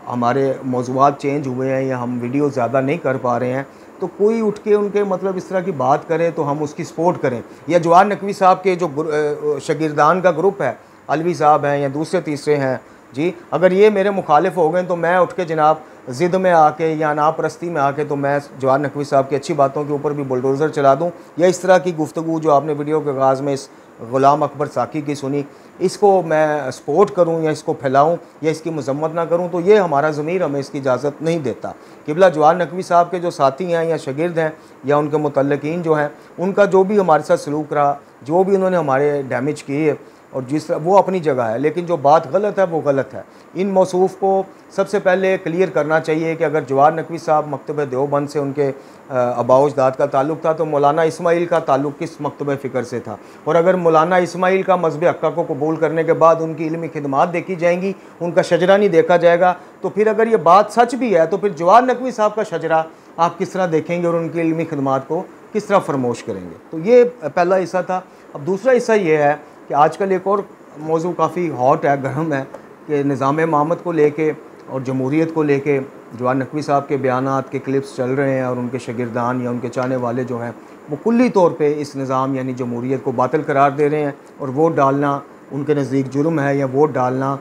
[SPEAKER 2] हमारे मौज़ूआत चेंज हुए हैं या हम वीडियो ज़्यादा नहीं कर पा रहे हैं तो कोई उठ के उनके मतलब इस तरह की बात करे तो हम उसकी सपोर्ट करें। या जवाहर नकवी साहब के जो शागिर्दान का ग्रुप है, अलवी साहब हैं या दूसरे तीसरे हैं जी, अगर ये मेरे मुखालिफ हो गए तो मैं उठ के जनाब ज़िद में आके या नापरस्ती में आके तो मैं जवाहर नकवी साहब की अच्छी बातों के ऊपर भी बुलडोज़र चला दूँ, या इस तरह की गुफ्तगू जो आपने वीडियो के आगाज़ में इस ग़ुलाम अकबर साकी की सुनी, इसको मैं सपोर्ट करूं या इसको फैलाऊं या इसकी मजम्मत ना करूं, तो ये हमारा ज़मीर हमें इसकी इजाज़त नहीं देता। किबला जवाहर नकवी साहब के जो साथी हैं या शागिर्द हैं या उनके मुतल्लिकीन जो हैं, उनका जो भी हमारे साथ सलूक रहा, जो भी उन्होंने हमारे डैमेज किए और जिस वो अपनी जगह है, लेकिन जो बात गलत है वो गलत है। इन मौसूफ़ को सबसे पहले क्लियर करना चाहिए कि अगर जवाहर नकवी साहब मकतब देवबंद से उनके आबाओ अजदाद का ताल्लुक़ था तो मौलाना इस्माइल का ताल्लुक़ किस मकतब फ़िक्र से था, और अगर मौलाना इस्माइल का मज़हब हक़्क़ा को कबूल करने के बाद उनकी इल्मी खिदमात देखी जाएंगी, उनका शजरा नहीं देखा जाएगा, तो फिर अगर ये बात सच भी है तो फिर जवाहर नकवी साहब का शजरा आप किस तरह देखेंगे और उनकी इल्मी खिदमात को किस तरह फरमोश करेंगे। तो ये पहला हिस्सा था। अब दूसरा हिस्सा ये है कि आजकल एक और मौजू काफ़ी हॉट है, गर्म है, कि निज़ाम इमामत को लेके और जमहूरियत को लेके जवाहर नकवी साहब के बयानात के क्लिप्स चल रहे हैं और उनके शागिर्दान या उनके चाहने वाले जो हैं वो कुल्ली तौर पे इस निज़ाम यानी जमहूरियत को बातिल करार दे रहे हैं और वोट डालना उनके नज़दीक जुर्म है या वोट डालना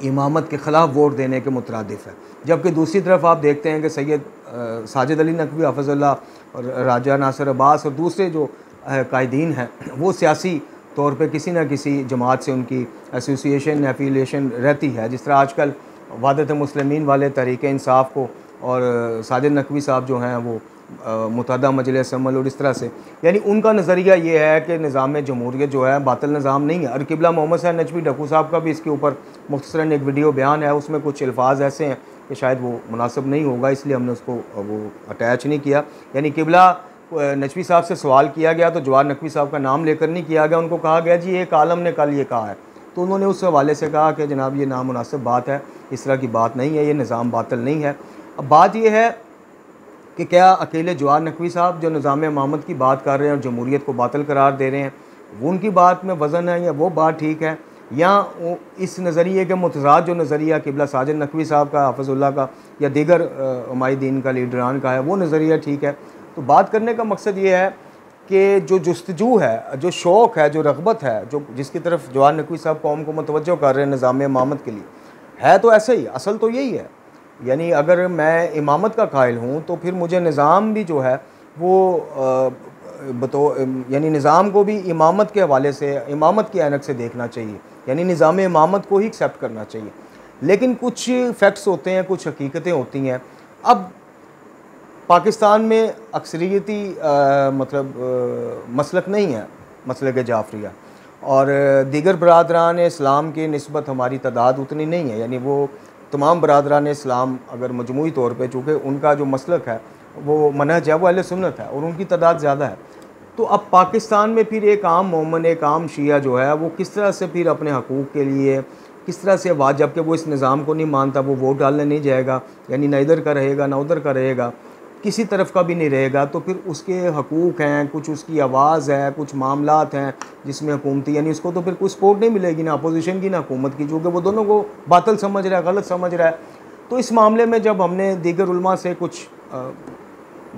[SPEAKER 2] इमामत के ख़िलाफ़ वोट देने के मुतरादिफ़ है। जबकि दूसरी तरफ आप देखते हैं कि सैयद साजिद अली नकवी हाफ़िज़ुल्लाह और राजा नासिर अब्बास और दूसरे जो कायदीन हैं वो सियासी तौर पे किसी न किसी जमात से उनकी एसोसिएशन एफिलिएशन रहती है। जिस तरह आजकल वहदत मुस्लिमीन वाले तहरीक इंसाफ को और साजिद नकवी साहब जो हैं वो मुतहदा मजलिस अमल और इस तरह से, यानी उनका नज़रिया ये है कि निज़ाम जमहूरियत जो है बातिल निज़ाम नहीं है। और किबला मोहम्मद साहब नजवी डक्कू साहब का भी इसके ऊपर मुख्तसरन एक वीडियो बयान है, उसमें कुछ अल्फाज ऐसे हैं कि शायद वो मुनासिब नहीं होगा, इसलिए हमने उसको वो अटैच नहीं किया। यानी किबला नजवी साहब से सवाल किया गया तो जवाहर नकवी साहब का नाम लेकर नहीं किया गया, उनको कहा गया जी एक आलम ने कल ये कहा है, तो उन्होंने उस हवाले से कहा कि जनाब ये नामुनासिब बात है, इस तरह की बात नहीं है, ये निज़ाम बातिल नहीं है। अब बात यह है कि क्या अकेले जवाहर नकवी साहब जो निज़ाम इमामत की बात कर रहे हैं और जमहूरियत को बातिल करार दे रहे हैं वो उनकी बात में वज़न है या वो बात ठीक है, या इस नज़रिए के मुतज़ाद जो नज़रिया किबला साजिद नकवी साहब का, हाफ़िज़ुल्लाह का या दीगर उमाइदीन का, लीडरान का है, वो नज़रिया ठीक है। तो बात करने का मकसद ये है कि जो जुस्तजू है, जो शौक़ है, जो रग़बत है, जो जिसकी तरफ जवाहर नकवी साहब कौम को मुतवज्जो कर रहे हैं निज़ाम इमामत के लिए, है तो ऐसे ही, असल तो यही है। यानी अगर मैं इमामत का कायल हूँ तो फिर मुझे निज़ाम भी जो है वो यानी निज़ाम को भी इमामत के हवाले से, इमामत की ऐनक से देखना चाहिए, यानी निज़ाम इमामत को ही एक्सेप्ट करना चाहिए। लेकिन कुछ फैक्ट्स होते हैं, कुछ हकीकतें होती हैं। अब पाकिस्तान में अक्सरियती मसलक नहीं है, मसलक जाफरिया, और दीगर बरादरान इस्लाम की निस्बत हमारी तादाद उतनी नहीं है। यानी वो तमाम बरादरान इस्लाम अगर मजमूई तौर पे, चूँकि उनका जो मसलक है वो मनहज है, वो अहले सुन्नत है और उनकी तादाद ज़्यादा है, तो अब पाकिस्तान में फिर एक आम मोमन, एक आम शिया जो है वो किस तरह से फिर अपने हकूक़ के लिए किस तरह से आवाज़, जबकि वो इस निज़ाम को नहीं मानता, वो वोट डालने नहीं जाएगा, यानी ना इधर का रहेगा ना उधर का रहेगा, किसी तरफ का भी नहीं रहेगा, तो फिर उसके हकूक़ हैं, कुछ उसकी आवाज़ है, कुछ मामलात हैं जिसमें हुकूमती, यानी उसको तो फिर कोई सपोर्ट नहीं मिलेगी, ना अपोजिशन की ना हुकूमत की, चूँकि वो दोनों को बातिल समझ रहा है, गलत समझ रहा है। तो इस मामले में जब हमने दीगर उलमा से कुछ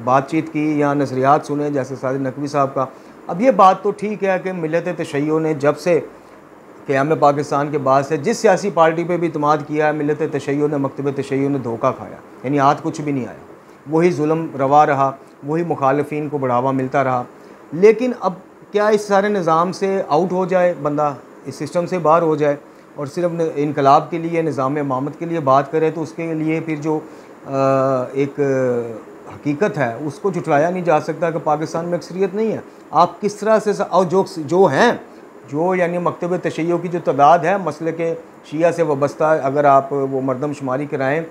[SPEAKER 2] बातचीत की या नज़रियात सुने, जैसे साजिद नकवी साहब का, अब ये बात तो ठीक है कि मिलत तशय्युअ ने जब से क़याम पाकिस्तान के बाद से जिस सियासी पार्टी पे भी इत्माद किया है, मिलत तशय्युअ ने, मकतब तशय्युअ ने धोखा खाया, यानी हाथ कुछ भी नहीं आया, वही जुल्म रवा रहा, वही मुखालिफिन को बढ़ावा मिलता रहा। लेकिन अब क्या इस सारे निज़ाम से आउट हो जाए बंदा, इस सिस्टम से बाहर हो जाए और सिर्फ इनकलाब के लिए, निज़ाम इमामत के लिए बात करे, तो उसके लिए फिर जो एक हकीकत है उसको झुठलाया नहीं जा सकता कि पाकिस्तान में अक्सरियत नहीं है। आप किस तरह से, और जो हैं, जो यानी मकतब तशय्युअ की जो तादाद है मसले के शिया से वाबस्ता, अगर आप वो मरदमशुमारी कराएँ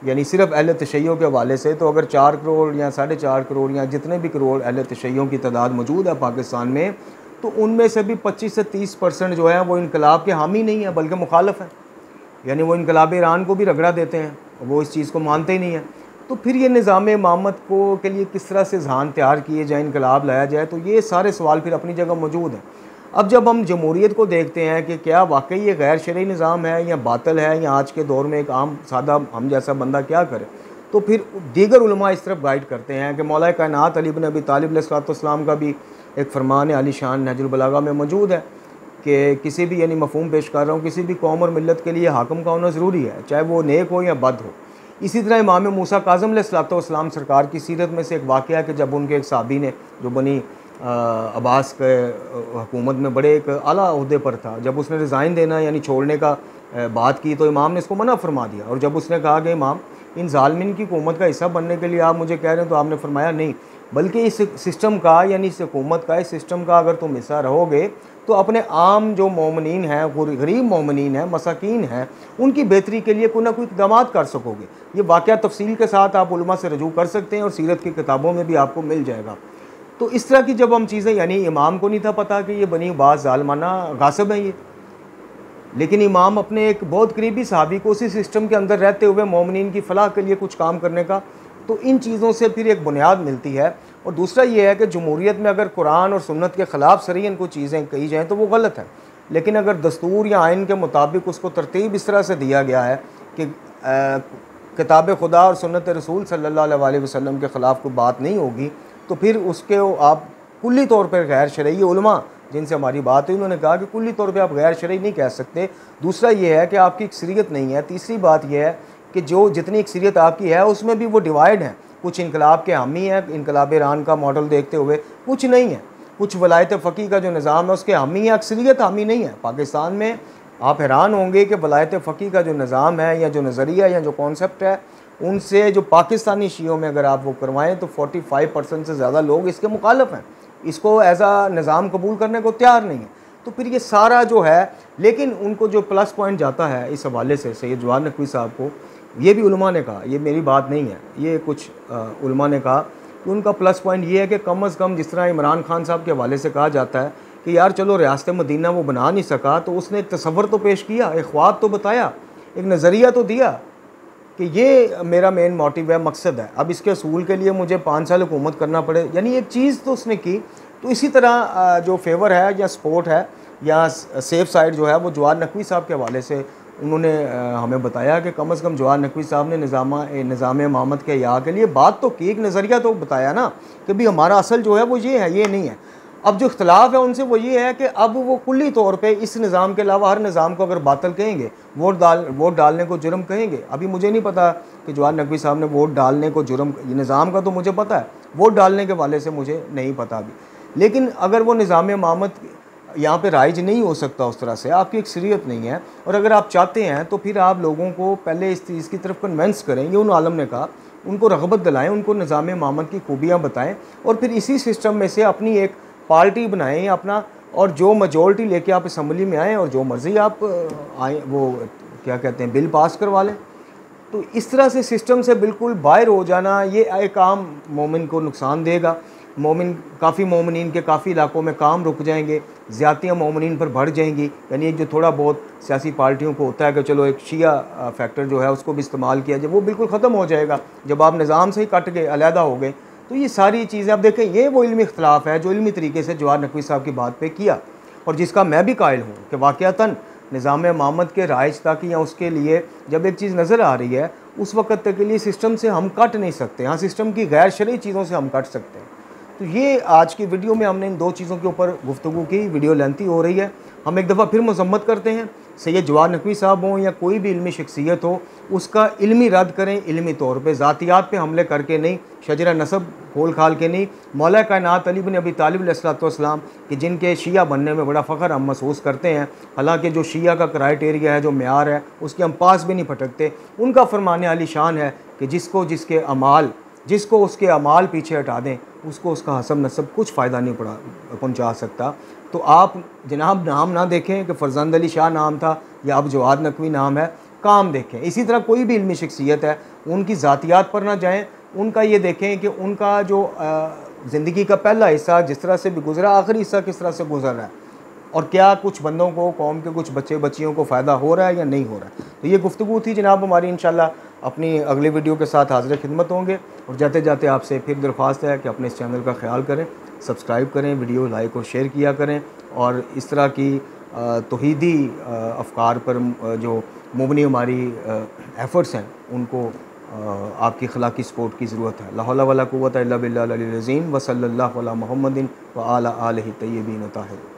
[SPEAKER 2] यानी सिर्फ अहले तशय्युअ के हवाले से, तो अगर 4 करोड़ या 4.5 करोड़ या जितने भी करोड़ अहले तशय्युअ की तादाद मौजूद है पाकिस्तान में, तो उनमें से भी 25 से 30% जो है वो इनकलाब के हामी नहीं है बल्कि मुखालफ हैं, यानी वो इनकलाब ईरान को भी रगड़ा देते हैं, वो इस चीज़ को मानते ही नहीं हैं। तो फिर ये निज़ाम इमामत को के लिए किस तरह से जहान तैयार किए जाए, इनकलाब लाया जाए, तो ये सारे सवाल फिर अपनी जगह मौजूद हैं। अब जब हम जमहूरियत को देखते हैं कि क्या वाकई ये गैर शरई निज़ाम है या बातिल है, या आज के दौर में एक आम सादा हम जैसा बंदा क्या करे, तो फिर दीगर उलमा इस तरफ गाइड करते हैं कि मौला कायनात अली इब्न अबी तालिब अलैहिस्सलाम का भी एक फरमान अली शान नहजुल बलागा में मौजूद है कि किसी भी, यानी मफहूम पेश कर रहा हूँ, किसी भी कौम और मिल्लत के लिए हाकिम का होना ज़रूरी है, चाहे वो नेक हो या बद हो। इसी तरह इमाम मूसा काज़िम अलैहिस्सलाम सरकार की सीरत में से एक वाक़या है कि जब उनके एक साहबी ने, जो बनी अब्बास के हुकूमत में बड़े एक आला ओहदे पर था, जब उसने रिज़ाइन देना यानी छोड़ने का बात की, तो इमाम ने इसको मना फरमा दिया। और जब उसने कहा कि इमाम, इन ज़ालिमीन की हुकूमत का हिस्सा बनने के लिए आप मुझे कह रहे हैं, तो आपने फरमाया नहीं, बल्कि इस सिस्टम का, यानी इस हुकूमत का, इस सिस्टम का अगर तुम हिस्सा रहोगे तो अपने आम जो मोमिनीन हैं, गरीब मोमिनीन हैं, मसाकीन हैं, उनकी बेहतरी के लिए कोई ना कोई इक़दाम कर सकोगे। ये वाक़या तफसील के साथ आप उलमा से रजू कर सकते हैं और सीरत की किताबों में भी आपको मिल जाएगा। तो इस तरह की जब हम चीज़ें, यानी इमाम को नहीं था पता कि ये बनी बाज़ ज़ालिमाना गासिब हैं ये, लेकिन इमाम अपने एक बहुत करीबी सहाबी को उसी सिस्टम के अंदर रहते हुए मोमिनीन की फ़लाह के लिए कुछ काम करने का, तो इन चीज़ों से फिर एक बुनियाद मिलती है। और दूसरा ये है कि जमहूरियत में अगर कुरान और सुन्नत के ख़िलाफ़ सरीहन कोई चीज़ें कही जाएँ तो वो गलत है, लेकिन अगर दस्तूर या आइन के मुताबिक उसको तरतीब इस तरह से दिया गया है कि किताब खुदा और सुन्नत रसूल सल्लल्लाहु अलैहि वसल्लम के ख़िलाफ़ कोई बात नहीं होगी, तो फिर उसके आप कुल्ली तौर पर गैर शरई, उलमा जिनसे हमारी बात हुई उन्होंने कहा कि कुल्ली तौर पे आप गैर शरई नहीं कह सकते। दूसरा ये है कि आपकी अक्सरियत नहीं है। तीसरी बात यह है कि जो जितनी अक्सरियत आपकी है उसमें भी वो डिवाइड है, कुछ इनकलाब के हामी हैं, इनकलाब ईरान का मॉडल देखते हुए, कुछ नहीं है, कुछ वलायत फ़क़ीह का जो निज़ाम है उसके हामी है, अक्सरियत हामी नहीं है। पाकिस्तान में आप हैरान होंगे कि वलायत फ़क़ीह का जो निज़ाम है या जो नज़रिया या जो कॉन्सेप्ट है, उनसे जो पाकिस्तानी शियों में अगर आप वो करवाएं तो 45% से ज़्यादा लोग इसके मुखालिफ हैं, इसको एज आ निज़ाम कबूल करने को तैयार नहीं है। तो फिर ये सारा जो है, लेकिन उनको जो प्लस पॉइंट जाता है इस हवाले से सैयद जवाहर नकवी साहब को, ये भी उलमा ने कहा, ये मेरी बात नहीं है, ये कुछ उलमा ने कहा कि उनका प्लस पॉइंट ये है कि कम अज़ कम जिस तरह इमरान खान साहब के हवाले से कहा जाता है कि यार चलो रियासत मदीना वो बना नहीं सका, तो उसने एक तसव्वुर तो पेश किया, एक ख्वाब तो बताया, एक नज़रिया तो दिया, कि ये मेरा मेन मोटिव है, मकसद है। अब इसके असूल के लिए मुझे 5 साल हुकूमत करना पड़े, यानी एक चीज़ तो उसने की। तो इसी तरह जो फेवर है या सपोर्ट है या सेफ साइड जो है वो जवाहर नकवी साहब के हवाले से उन्होंने हमें बताया कि कम से कम जवाहर नकवी साहब ने निज़ाम इमामत के या के लिए बात तो की, एक नज़रिया तो बताया ना कि भी हमारा असल जो है वो ये है, ये नहीं है। अब जो इख्तलाफ है उनसे वो ये है कि अब वो कुल्ली तौर पे इस निज़ाम के अलावा हर निज़ाम को अगर बातिल कहेंगे, वोट डालने को जुर्म कहेंगे। अभी मुझे नहीं पता कि जवाहर नकवी साहब ने वोट डालने को जुर्म, निज़ाम का तो मुझे पता है, वोट डालने के वाले से मुझे नहीं पता अभी। लेकिन अगर वो निज़ाम इमामत यहाँ पे राइज नहीं हो सकता उस तरह से, आपकी एक शरीयत नहीं है, और अगर आप चाहते हैं तो फिर आप लोगों को पहले इस चीज़ की तरफ कन्वेंस करें, ये उन आलम ने कहा, उनको रग़बत दिलाएं, उनको निज़ाम इमामत की खूबियाँ बताएं, और फिर इसी सिस्टम में से अपनी एक पार्टी बनाएं अपना, और जो मेजॉरिटी लेके आप असम्बली में आएँ और जो मर्ज़ी आप आए वो क्या कहते हैं बिल पास करवा लें। तो इस तरह से सिस्टम से बिल्कुल बाहर हो जाना ये एक आम मोमिन को नुकसान देगा। काफ़ी मोमिनीन के काफ़ी इलाकों में काम रुक जाएंगे, ज़्यादतियाँ मोमिनीन पर बढ़ जाएंगी। यानी एक जो थोड़ा बहुत सियासी पार्टियों को होता है कि चलो एक शिया फैक्टर जो है उसको भी इस्तेमाल किया जाए, वो बिल्कुल ख़त्म हो जाएगा जब आप निज़ाम से ही कट गए, अलहदा हो गए। तो ये सारी चीज़ें आप देखें, ये वो इल्मी इख्तलाफ है जो इल्मी तरीके से जवाहर नकवी साहब की बात पे किया, और जिसका मैं भी कायल हूँ कि वाक़यातन निज़ाम इमामत के राइज तक या उसके लिए जब एक चीज़ नज़र आ रही है उस वक़्त तक के लिए सिस्टम से हम कट नहीं सकते। हाँ, सिस्टम की गैर शरई चीज़ों से हम कट सकते हैं। तो ये आज की वीडियो में हमने इन 2 चीज़ों के ऊपर गुफ्तगू की। वीडियो लेंथी हो रही है, हम एक दफ़ा फिर मज़म्मत करते हैं, सैयद जवाहर नकवी साहब हों या कोई भी इल्मी शख्सियत हो, उसका इल्मी रद्द करें, इल्मी तौर पे ज़ातियात पे हमले करके नहीं, शजरा नसब खोल खाल के नहीं। मौला कायनात अली बिन अबी तालिब अलैहिस्सलाम कि जिनके शिया बनने में बड़ा फ़ख्र हम महसूस करते हैं, हालांकि जो शिया का क्राइटेरिया है, जो म्यार है, उसके हम पास भी नहीं फटकते। उनका फरमाने आली शान है कि जिसको उसके अमाल पीछे हटा दें उसको उसका हसब नसब कुछ फ़ायदा नहीं पहुंचा सकता। तो आप जनाब नाम ना देखें कि फ़रजंद अली शाह नाम था या अब जवाहर नकवी नाम है, काम देखें। इसी तरह कोई भी इल्मी शख्सियत है, उनकी ज़ातियात पर ना जाएं, उनका ये देखें कि उनका जो ज़िंदगी का पहला हिस्सा जिस तरह से भी गुजरा, आखिरी हिस्सा किस तरह से गुजर रहा है, और क्या कुछ बंदों को, कौम के कुछ बच्चे बच्चियों को फ़ायदा हो रहा है या नहीं हो रहा है। तो ये गुफ्तगू थी जनाब हमारी। इंशाल्लाह अपनी अगली वीडियो के साथ हाज़िर खिदमत होंगे, और जाते जाते आपसे फिर दरख्वास्त है कि अपने इस चैनल का ख्याल करें, सब्सक्राइब करें, वीडियो लाइक और शेयर किया करें, और इस तरह की तौहीदी अफ़कार पर जो मुबनी हमारी एफ़र्ट्स हैं उनको आपकी अखलाकी सपोर्ट की ज़रूरत है। ला हौला वला कुव्वता इल्ला बिल्लाहिल अलील अज़ीम व सल्लल्लाहु अला मुहम्मदिन व आला आलिहि तय्यबीन ताहिरीन।